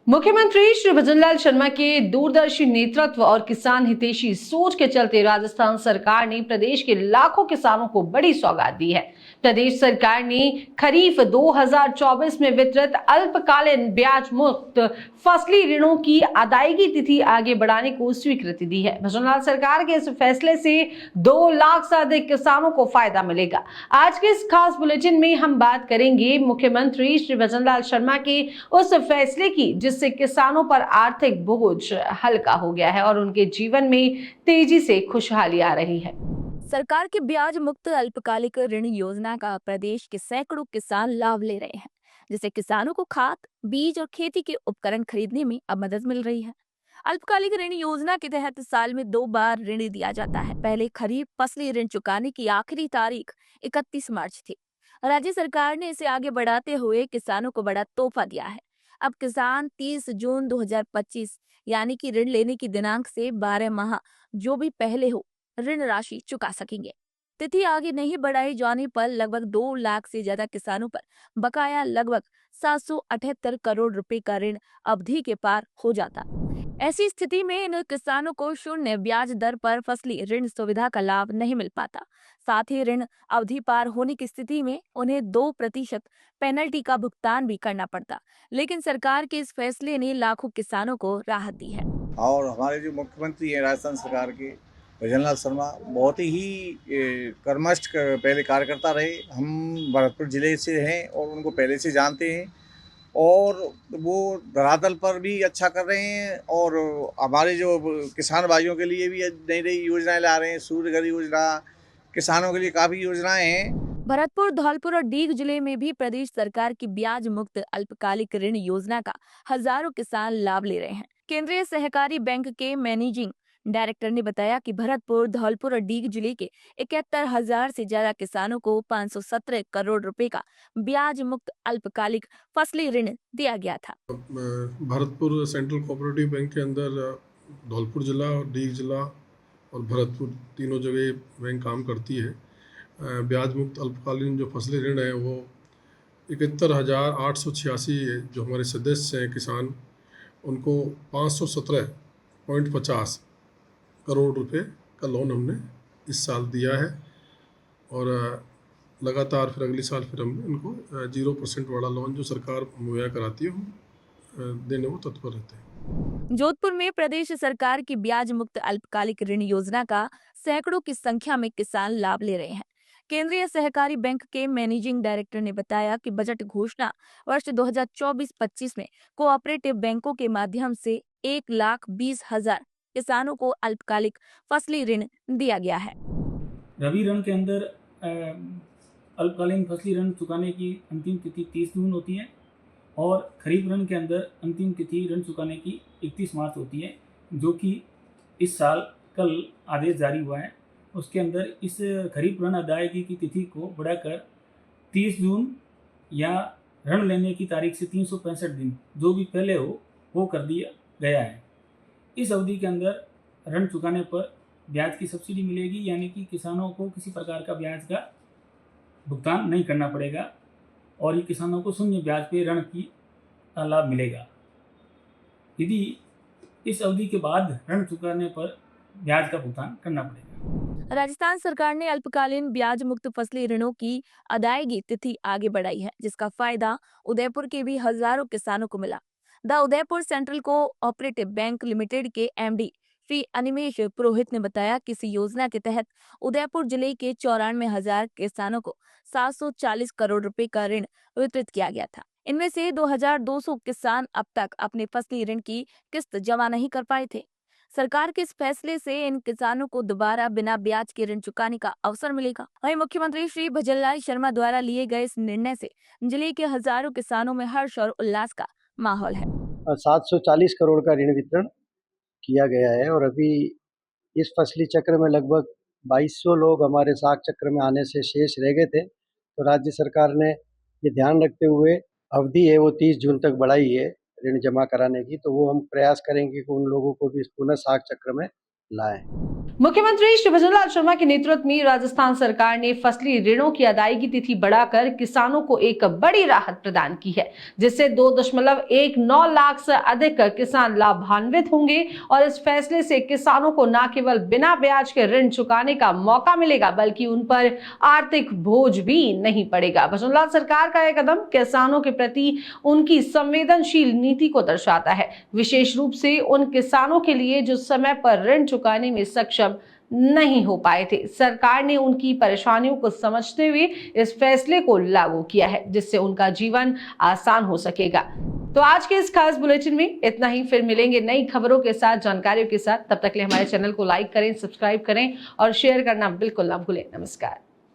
मुख्यमंत्री श्री भजनलाल शर्मा के दूरदर्शी नेतृत्व और किसान हितैषी सोच के चलते राजस्थान सरकार ने प्रदेश के लाखों किसानों को बड़ी सौगात दी है। प्रदेश सरकार ने खरीफ 2024 में वितरित अल्पकालीन ब्याज मुक्त फसली ऋणों की अदायगी तिथि आगे बढ़ाने को स्वीकृति दी है। भजनलाल सरकार के इस फैसले से 2 लाख से अधिक किसानों को फायदा मिलेगा। आज के इस खास बुलेटिन में हम बात करेंगे मुख्यमंत्री श्री भजनलाल शर्मा के उस फैसले की जिससे किसानों पर आर्थिक बोझ हल्का हो गया है और उनके जीवन में तेजी से खुशहाली आ रही है। सरकार की ब्याज मुक्त अल्पकालिक ऋण योजना का प्रदेश के सैकड़ों किसान लाभ ले रहे हैं, जिससे किसानों को खाद, बीज और खेती के उपकरण खरीदने में अब मदद मिल रही है। अल्पकालिक ऋण योजना के तहत साल में 2 बार ऋण दिया जाता है। पहले खरीफ फसली ऋण चुकाने की आखिरी तारीख 31 मार्च थी। राज्य सरकार ने इसे आगे बढ़ाते हुए किसानों को बड़ा तोहफा दिया है। अब किसान 30 जून 2025 यानी कि ऋण लेने की दिनांक से 12 माह जो भी पहले हो ऋण राशि चुका सकेंगे। तिथि आगे नहीं बढ़ाई जाने पर लगभग 2 लाख से ज्यादा किसानों पर बकाया लगभग 778 करोड़ रुपए का ऋण अवधि के पार हो जाता। ऐसी स्थिति में इन किसानों को शून्य ब्याज दर पर फसली ऋण सुविधा का लाभ नहीं मिल पाता। साथ ही ऋण अवधि पार होने की स्थिति में उन्हें 2% पेनल्टी का भुगतान भी करना पड़ता। लेकिन सरकार के इस फैसले ने लाखों किसानों को राहत दी है। और हमारे जो मुख्यमंत्री हैं राजस्थान सरकार के भजनलाल शर्मा बहुत ही कर्मठ पहले कार्यकर्ता रहे। हम भरतपुर जिले से हैं और उनको पहले से जानते हैं और वो धरातल पर भी अच्छा कर रहे हैं और हमारे जो किसान भाइयों के लिए भी नई नई योजनाएं ला रहे हैं। सूर्यघर योजना, किसानों के लिए काफ़ी योजनाएं हैं। भरतपुर, धौलपुर और डीग जिले में भी प्रदेश सरकार की ब्याज मुक्त अल्पकालिक ऋण योजना का हजारों किसान लाभ ले रहे हैं। केंद्रीय सहकारी बैंक के मैनेजिंग डायरेक्टर ने बताया कि भरतपुर, धौलपुर और डीग जिले के 71,000 से ज्यादा किसानों को 517 करोड़ रुपए का ब्याज मुक्त अल्पकालिक फसली ऋण दिया गया था। भरतपुर सेंट्रल कोऑपरेटिव बैंक के अंदर धौलपुर जिला और डीग जिला और भरतपुर तीनों जगह बैंक काम करती है। ब्याज मुक्त अल्पकालीन जो फसली ऋण है वो 71,886 जो हमारे सदस्य हैं किसान, उनको 517.50 करोड़ रुपए का लोन हमने इस साल दिया है और लगातार फिर अगले साल फिर हम इनको 0% वाला लोन जो सरकार मुहैया कराती है देने को तत्पर रहते हैं। जोधपुर में प्रदेश सरकार की ब्याज मुक्त अल्पकालिक ऋण योजना का सैकड़ों की संख्या में किसान लाभ ले रहे हैं। केंद्रीय सहकारी बैंक के मैनेजिंग डायरेक्टर ने बताया कि बजट घोषणा वर्ष 2024-25 में कोऑपरेटिव बैंकों के माध्यम से 1,20,000 किसानों को अल्पकालिक फसली ऋण दिया गया है। रबी ऋण के अंदर अल्पकालीन फसली ऋण चुकाने की अंतिम तिथि 30 जून होती है और खरीफ ऋण के अंदर अंतिम तिथि ऋण चुकाने की 31 मार्च होती है, जो कि इस साल कल आदेश जारी हुआ है। उसके अंदर इस खरीफ ऋण अदायगी की तिथि को बढ़ाकर 30 जून या ऋण लेने की तारीख से 365 दिन जो भी पहले हो वो कर दिया गया है। इस अवधि के अंदर ऋण चुकाने पर ब्याज की सब्सिडी मिलेगी, यानी कि किसानों को किसी प्रकार का ब्याज का भुगतान नहीं करना पड़ेगा और ये किसानों को शून्य ब्याज पे ऋण की लाभ मिलेगा। यदि इस अवधि के बाद ऋण चुकाने पर ब्याज का भुगतान करना पड़ेगा। राजस्थान सरकार ने अल्पकालीन ब्याज मुक्त फसली ऋणों की अदायगी तिथि आगे बढ़ाई है, जिसका फायदा उदयपुर के भी हजारों किसानों को मिला। The Udaipur central cooperative bank limited के एमडी श्री अनिमेश पुरोहित ने बताया कि इस योजना के तहत उदयपुर जिले के 94,000 किसानों को 740 करोड़ रुपए का ऋण वितरित किया गया था। इनमें से 2,200 किसान अब तक अपने फसली ऋण की किस्त जमा नहीं कर पाए थे। सरकार के इस फैसले से इन किसानों को दोबारा बिना ब्याज के ऋण चुकाने का अवसर मिलेगा। वहीं मुख्यमंत्री श्री भजनलाल शर्मा द्वारा लिए गए इस निर्णय से जिले के हजारों किसानों में हर्ष और उल्लास का माहौल है। 740 करोड़ का ऋण वितरण किया गया है और अभी इस फसली चक्र में लगभग 2200 लोग हमारे साग चक्र में आने से शेष रह गए थे। तो राज्य सरकार ने ये ध्यान रखते हुए अवधि है वो 30 जून तक बढ़ाई है ऋण जमा कराने की। तो वो हम प्रयास करेंगे कि उन लोगों को भी पुनः साग चक्र में लाएं। मुख्यमंत्री श्री भजनलाल शर्मा के नेतृत्व में राजस्थान सरकार ने फसली ऋणों की अदायगी तिथि बढ़ाकर किसानों को एक बड़ी राहत प्रदान की है, जिससे 2.19 लाख से अधिक किसान लाभान्वित होंगे और इस फैसले से किसानों को न केवल बिना ब्याज के ऋण चुकाने का मौका मिलेगा, बल्कि उन पर आर्थिक बोझ भी नहीं पड़ेगा। भजनलाल सरकार का यह कदम किसानों के प्रति उनकी संवेदनशील नीति को दर्शाता है, विशेष रूप से उन किसानों के लिए जो समय पर ऋण चुकाने में सक्षम नहीं हो पाए थे। सरकार ने उनकी परेशानियों को समझते हुए इस फैसले को लागू किया है, जिससे उनका जीवन आसान हो सकेगा। तो आज के इस खास बुलेटिन में इतना ही। फिर मिलेंगे नई खबरों के साथ, जानकारियों के साथ। तब तक के लिए हमारे चैनल को लाइक करें, सब्सक्राइब करें और शेयर करना बिल्कुल ना भूलें। नमस्कार।